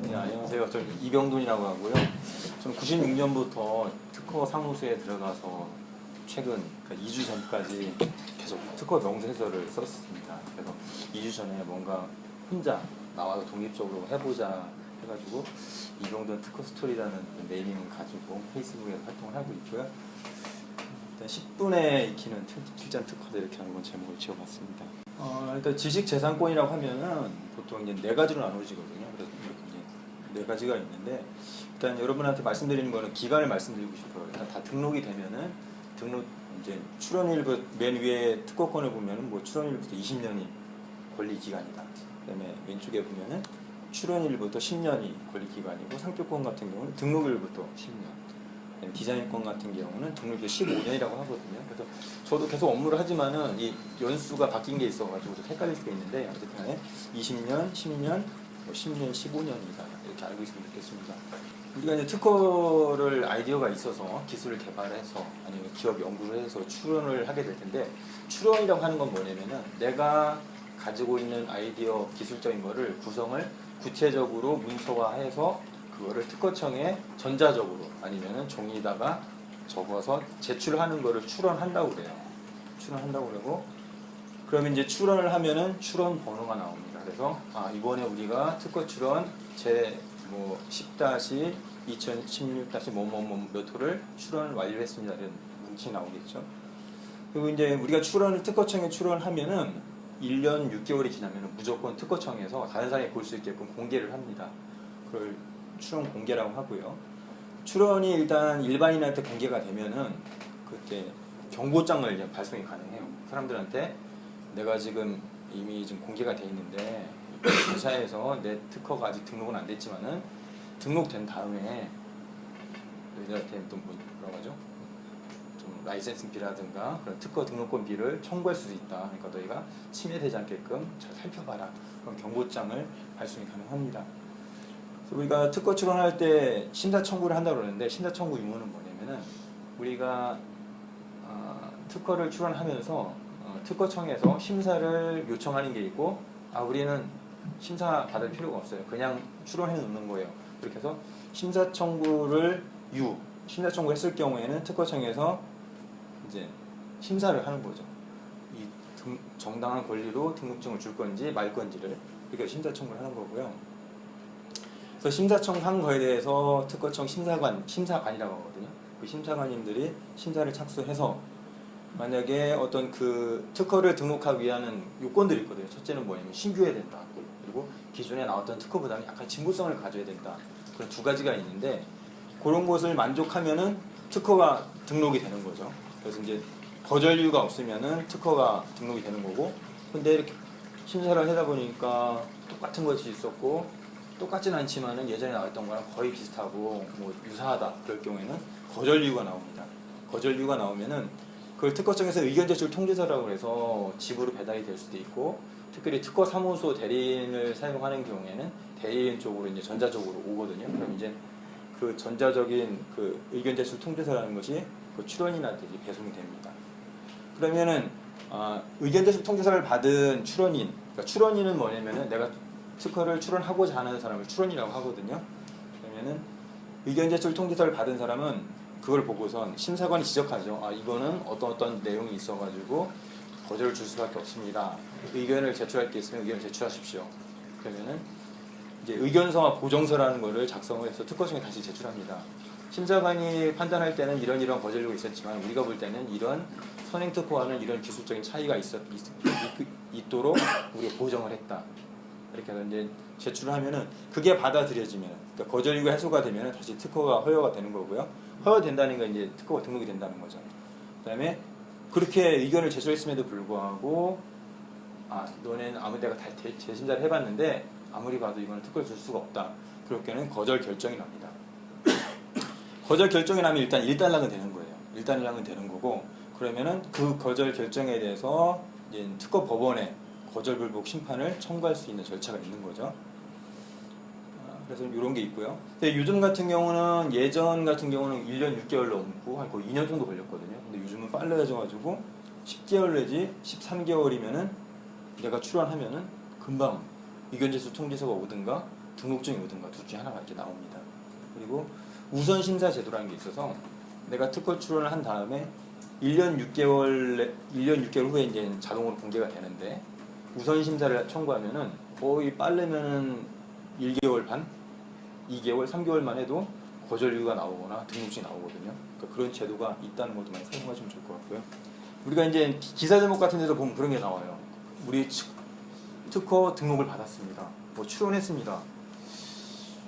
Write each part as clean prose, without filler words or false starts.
네, 안녕하세요. 저는 이병돈이라고 하고요. 저는 96년부터 특허 사무소에 들어가서 최근 그러니까 2주 전까지 계속 특허 명세서를 썼습니다. 그래서 2주 전에 뭔가 혼자 나와서 독립적으로 해보자 해가지고 이병돈 특허 스토리라는 네이밍을 가지고 페이스북에 활동을 하고 있고요. 일단 10분에 익히는 출전 특허들 이렇게 한번 제목을 지어봤습니다. 일단 지식재산권이라고 하면은 보통 이제 네 가지로 나누어지거든요. 그래서 이렇게 이제 네 가지가 있는데 일단 여러분한테 말씀드리는 거는 기간을 말씀드리고 싶어요. 일단 다 등록이 되면은 등록 이제 출원일부 맨 위에 특허권을 보면은 뭐 출원일부터 20년이 권리 기간이다. 그다음에 왼쪽에 보면은 출원일부터 10년이 권리 기간이고 상표권 같은 경우는 등록일부터 10년. 디자인권 같은 경우는 등록이 15년이라고 하거든요. 그래서 저도 계속 업무를 하지만은 이 연수가 바뀐 게 있어가지고 좀 헷갈릴 수가 있는데 어쨌든 20년, 10년, 10년, 15년이다 이렇게 알고 있으면 좋겠습니다. 우리가 이제 특허를 아이디어가 있어서 기술을 개발해서 아니면 기업 연구를 해서 출원을 하게 될 텐데 출원이라고 하는 건 뭐냐면은 내가 가지고 있는 아이디어 기술적인 거를 구성을 구체적으로 문서화해서 그거를 특허청에 전자적으로 아니면은 종이에다가 적어서 제출하는 거를 출원한다고 그래요. 출원한다고 그러고 그러면 이제 출원을 하면은 출원 번호가 나옵니다. 그래서 이번에 우리가 특허 출원 제 10-2016-뭐뭐뭐 몇 호를 출원을 완료했습니다. 이런 문구가 나오겠죠. 그리고 이제 우리가 특허청에 출원하면은 1년 6개월이 지나면은 무조건 특허청에서 다른 사람이 볼 수 있게끔 공개를 합니다. 그걸 출원 공개라고 하고요. 출원이 일단 일반인한테 공개가 되면은 그때 경고장을 이제 발송이 가능해요. 사람들한테 내가 지금 이미 좀 공개가 돼 있는데 회사에서 내 특허가 아직 등록은 안 됐지만은 등록된 다음에 너희들한테 또 뭐라고 하죠? 좀 라이센스비라든가 그런 특허 등록권비를 청구할 수도 있다. 그러니까 너희가 침해되지 않게끔 잘 살펴봐라. 그런 경고장을 발송이 가능합니다. 우리가 특허 출원할 때 심사 청구를 한다고 그러는데 심사 청구 의무는 뭐냐면은 우리가 특허를 출원하면서 특허청에서 심사를 요청하는 게 있고 우리는 심사 받을 필요가 없어요. 그냥 출원해 놓는 거예요. 그렇게 해서 심사 청구를 심사 청구했을 경우에는 특허청에서 이제 심사를 하는 거죠. 이 정당한 권리로 등록증을 줄 건지 말 건지를 이렇게 심사 청구를 하는 거고요. 그래서 심사청 한 거에 대해서 특허청 심사관이라고 하거든요. 그 심사관님들이 심사를 착수해서 만약에 어떤 그 특허를 등록하기 위한 요건들이 있거든요. 첫째는 뭐냐면 신규해야 된다. 그리고 기존에 나왔던 특허보다는 약간 진보성을 가져야 된다. 그런 두 가지가 있는데 그런 것을 만족하면은 특허가 등록이 되는 거죠. 그래서 이제 거절 이유가 없으면은 특허가 등록이 되는 거고 근데 이렇게 심사를 하다 보니까 똑같은 것이 있었고 똑같진 않지만은 예전에 나왔던 거랑 거의 비슷하고 뭐 유사하다 그럴 경우에는 거절 이유가 나옵니다. 거절 이유가 나오면은 그걸 특허청에서 의견 제출 통지서라고 해서 집으로 배달이 될 수도 있고 특별히 특허 사무소 대리인을 사용하는 경우에는 대리인 쪽으로 이제 전자적으로 오거든요. 그럼 이제 그 전자적인 그 의견 제출 통지서라는 것이 그 출원인한테 이제 배송이 됩니다. 그러면은 의견 제출 통지서를 받은 출원인, 그러니까 출원인은 뭐냐면은 내가 특허를 출원하고자 하는 사람을 출원이라고 하거든요. 그러면은 의견 제출 통지서를 받은 사람은 그걸 보고선 심사관이 지적하죠. 이거는 어떤 내용이 있어가지고 거절을 줄 수밖에 없습니다. 의견을 제출할 게 있으면 의견을 제출하십시오. 그러면은 이제 의견서와 보정서라는 거를 작성을 해서 특허청에 다시 제출합니다. 심사관이 판단할 때는 이런 거절료가 있었지만 우리가 볼 때는 이런 선행 특허와는 이런 기술적인 차이가 있도록 우리가 보정을 했다. 이렇게 해서 이제 제출을 하면은 그게 받아들여지면 그러니까 거절 이유가 해소가 되면은 다시 특허가 허여가 되는 거고요. 허여된다는 건 이제 특허가 등록이 된다는 거죠. 그다음에 그렇게 의견을 제출했음에도 불구하고 너네는 아무 데가 다 재심사를 해봤는데 아무리 봐도 이거는 특허를 줄 수가 없다. 그렇게는 거절 결정이 납니다. 거절 결정이 나면 일단 일단락은 되는 거예요. 일단락은 되는 거고 그러면은 그 거절 결정에 대해서 이제 특허 법원에 거절 불복 심판을 청구할 수 있는 절차가 있는 거죠. 그래서 이런 게 있고요. 근데 요즘 같은 경우는 예전 같은 경우는 1년 6개월 넘고 한 거의 2년 정도 걸렸거든요. 근데 요즘은 빨라져가지고 10개월 내지 13개월이면은 내가 출원하면은 금방 의견 제출 통지서가 오든가 등록증이 오든가 둘 중에 하나가 이렇게 나옵니다. 그리고 우선 심사 제도라는 게 있어서 내가 특허 출원을 한 다음에 1년 6개월 후에 이제 자동으로 공개가 되는데 우선 심사를 청구하면은 거의 빠르면은 1개월 반, 2개월, 3개월만 해도 거절 이유가 나오거나 등록증이 나오거든요. 그러니까 그런 제도가 있다는 것도 많이 사용하시면 좋을 것 같고요. 우리가 이제 기사 제목 같은 데서 보면 그런 게 나와요. 우리 특허 등록을 받았습니다. 뭐 출원했습니다.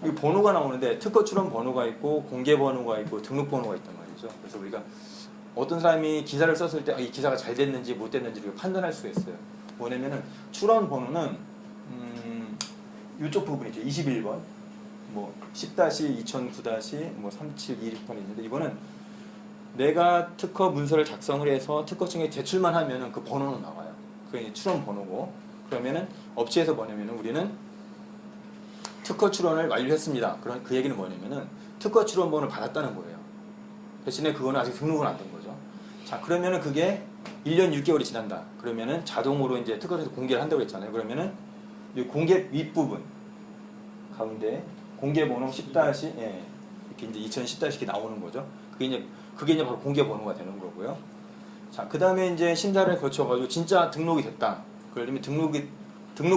이 번호가 나오는데 특허 출원 번호가 있고 공개 번호가 있고 등록 번호가 있단 말이죠. 그래서 우리가 어떤 사람이 기사를 썼을 때 이 기사가 잘 됐는지 못 됐는지를 판단할 수가 있어요. 뭐냐면은 출원 번호는 이쪽 부분이죠. 21번, 뭐 10-2009-3726번이 있는데 이거는 내가 특허 문서를 작성을 해서 특허청에 제출만 하면은 그 번호는 나와요. 그게 출원 번호고 그러면은 업체에서 뭐냐면은 우리는 특허 출원을 완료했습니다. 그런 그 얘기는 뭐냐면은 특허 출원 번호를 받았다는 거예요. 대신에 그거는 아직 등록은 안 된 거죠. 자, 그러면은 그게 1년 6개월이 지난다. 그러면은 자동으로 이제 특허에서 공개를 한다고 했잖아요. 그러면은 이 공개 윗부분 가운데 공개 번호 10- 이렇게 이제 2010- 이렇게 나오는 거죠. 그게 이제 바로 공개 번호가 되는 거고요. 자, 그다음에 이제 심사를 거쳐 가지고 진짜 등록이 됐다. 그러면 등록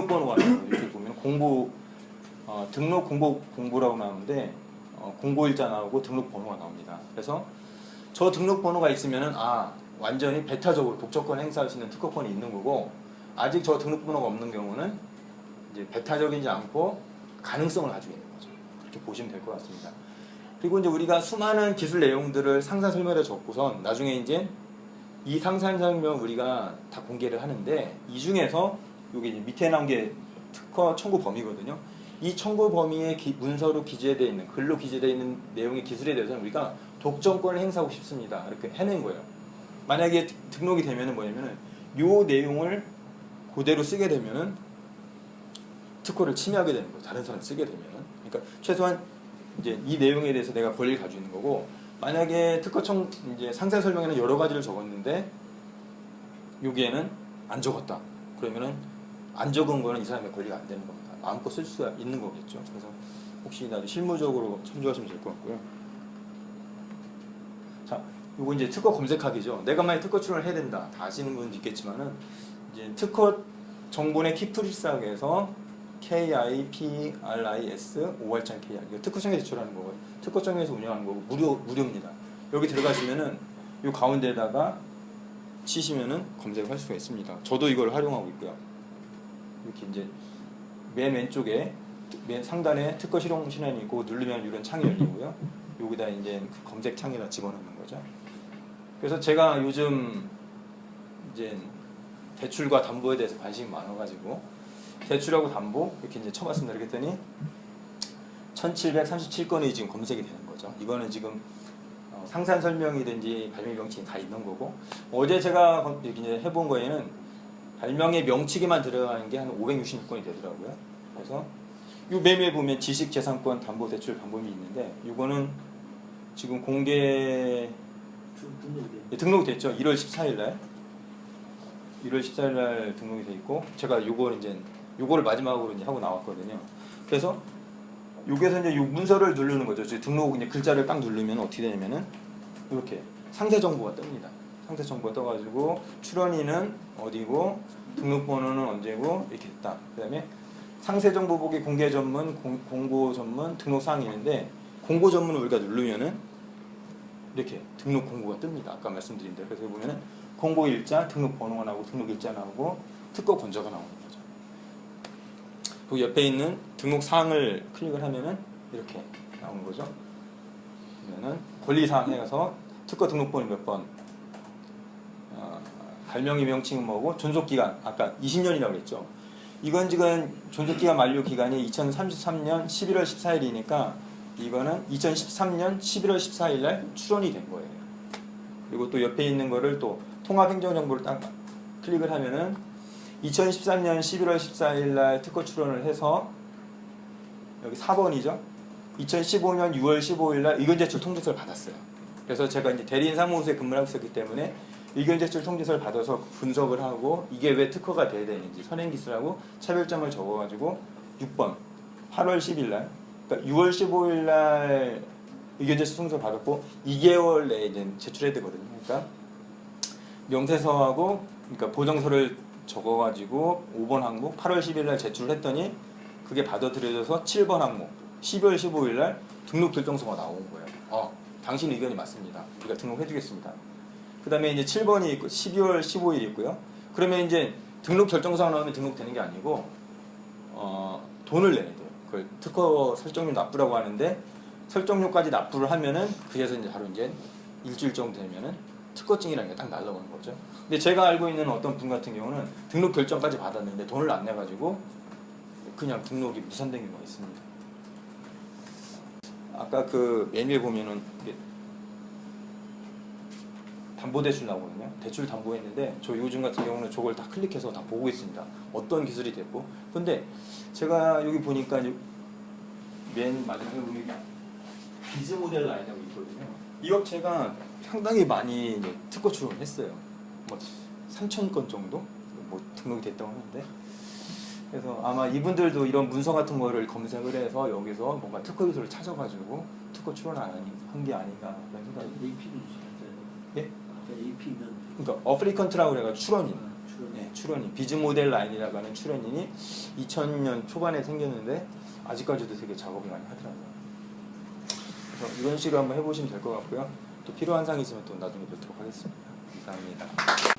번호가 나와요. 이렇게 보면 등록 공고라고 나오는데 공고일자 나오고 등록 번호가 나옵니다. 그래서 저 등록 번호가 있으면은 완전히 배타적으로 독점권 행사할 수 있는 특허권이 있는 거고 아직 저 등록 번호가 없는 경우는 이제 배타적이지 않고 가능성을 가지고 있는 거죠. 그렇게 보시면 될 것 같습니다. 그리고 이제 우리가 수많은 기술 내용들을 상세 설명에 적고선 나중에 이제 이 상세 설명 우리가 다 공개를 하는데 이 중에서 여기 이제 밑에 나온 게 특허 청구 범위거든요. 이 청구 범위에 문서로 기재되어 있는 글로 기재되어 있는 내용의 기술에 대해서는 우리가 독점권을 행사하고 싶습니다. 이렇게 해낸 거예요. 만약에 등록이 되면은 뭐냐면은 요 내용을 그대로 쓰게 되면은 특허를 침해하게 되는 거예요. 다른 사람 쓰게 되면은. 그러니까 최소한 이제 이 내용에 대해서 내가 권리를 가지고 있는 거고 만약에 특허청 이제 상세 설명에는 여러 가지를 적었는데 여기에는 안 적었다. 그러면은 안 적은 거는 이 사람의 권리가 안 되는 겁니다. 마음껏 쓸 수가 있는 거겠죠. 그래서 혹시 나도 실무적으로 참조하시면 될 것 같고요. 자, 요거 이제 특허 검색하기죠. 내가 만약 특허 출원을 해야 된다. 다 아시는 분도 있겠지만은 이제 특허 정보의 키프리스학에서 KIPRIS 5월장 KR 이거 특허청에 제출하는 거고요. 특허청에서 운영하는 거고 무료입니다. 여기 들어가시면은 요 가운데다가 치시면은 검색을 할 수가 있습니다. 저도 이걸 활용하고 있고요. 이렇게 이제 맨 왼쪽에 맨 상단에 특허 실용 신안이 있고 누르면 이런 창이 열리고요. 여기다 이제 그 검색 창에다 집어넣는 거죠. 그래서 제가 요즘 이제 대출과 담보에 대해서 관심이 많아가지고 대출하고 담보 이렇게 이제 쳐봤습니다. 이렇게 했더니 1737건이 지금 검색이 되는 거죠. 이거는 지금 상세 설명이든지 발명 명칭이 다 있는 거고 어제 제가 이렇게 이제 해본 거에는 발명의 명칭에만 들어가는 게 한 566건이 되더라고요. 그래서 이 메뉴에 보면 지식재산권 담보대출 방법이 있는데 이거는 지금 공개 등록이 됐죠. 1월 14일 날 1월 14일 날 등록이 돼 있고 제가 요거를 마지막으로 이제 하고 나왔거든요. 그래서 여기서 이제 요 문서를 누르는 거죠. 등록 이제 글자를 딱 누르면 어떻게 되냐면은 이렇게 상세 정보가 뜹니다. 상세 정보가 떠가지고 출원인은 어디고 등록번호는 언제고 이렇게 됐다. 그다음에 상세 정보 보기 공개 전문, 공고 전문, 등록 사항이 있는데 공고 전문을 우리가 누르면은 이렇게 등록 공고가 뜹니다. 아까 말씀드린 대로. 그래서 보면은 공고 일자, 등록 번호가 나오고 등록 일자 나오고 특허 권자가 나오는 거죠. 그리고 옆에 있는 등록 사항을 클릭을 하면은 이렇게 나오는 거죠. 그러면은 권리 사항 해서 특허 등록번호 몇 번, 발명의 명칭은 뭐고 존속기간 아까 20년이라고 했죠. 이건 지금 존속기간 만료 기간이 2033년 11월 14일이니까 이거는 2013년 11월 14일 날 출원이 된 거예요. 그리고 또 옆에 있는 거를 또 통합행정정보를 딱 클릭을 하면은 2013년 11월 14일 날 특허 출원을 해서 여기 4번이죠. 2015년 6월 15일 날 의견 제출 통지서를 받았어요. 그래서 제가 이제 대리인 사무소에 근무를 하고 있었기 때문에 의견 제출 통지서를 받아서 분석을 하고 이게 왜 특허가 돼야 되는지 선행기술하고 차별점을 적어가지고 6번 8월 10일 날, 그러니까 6월 15일 날 의견제시 송서 받았고 2개월 내에 이제 제출해야 되거든요. 그러니까 명세서하고 그러니까 보정서를 적어가지고 5번 항목 8월 10일 날 제출을 했더니 그게 받아들여져서 7번 항목 12월 15일 날 등록 결정서가 나온 거예요. 당신 의견이 맞습니다. 우리가 등록해주겠습니다. 그 다음에 이제 7번이 있고 12월 15일 있고요. 그러면 이제 등록 결정서가 나오면 등록되는 게 아니고 돈을 내야 돼요. 그걸 특허 설정료 납부라고 하는데 설정료까지 납부를 하면은 그래서 이제 바로 이제 일주일 정도 되면은 특허증이라는 게 딱 날라오는 거죠. 근데 제가 알고 있는 어떤 분 같은 경우는 등록 결정까지 받았는데 돈을 안 내가지고 그냥 등록이 무산된 경우가 있습니다. 아까 그 메뉴에 보면은 담보대출 나오거든요. 대출 담보했는데 저 요즘 같은 경우는 저걸 다 클릭해서 다 보고 있습니다. 어떤 기술이 됐고. 근데 제가 여기 보니까 맨 마지막에 보면 비즈 모델 라인이라고 있거든요. 이 업체가 상당히 많이 이제 특허 출원을 했어요. 뭐 3,000건 정도 뭐 등록이 됐다고 하는데. 그래서 아마 이분들도 이런 문서 같은 거를 검색을 해서 여기서 뭔가 특허 기술을 찾아가지고 특허 출원한 게 아닌가 그런 생각이. AP는 있어요. 예? AP는 그러니까 어플리컨트라고 그래가 출원인. 출원. 네, 출원인. 비즈 모델 라인이라고 하는 출원인이 2000년 초반에 생겼는데 아직까지도 되게 작업을 많이 하더라고요. 그래서 이런 식으로 한번 해보시면 될 것 같고요. 또 필요한 사항이 있으면 또 나중에 뵙도록 하겠습니다. 감사합니다.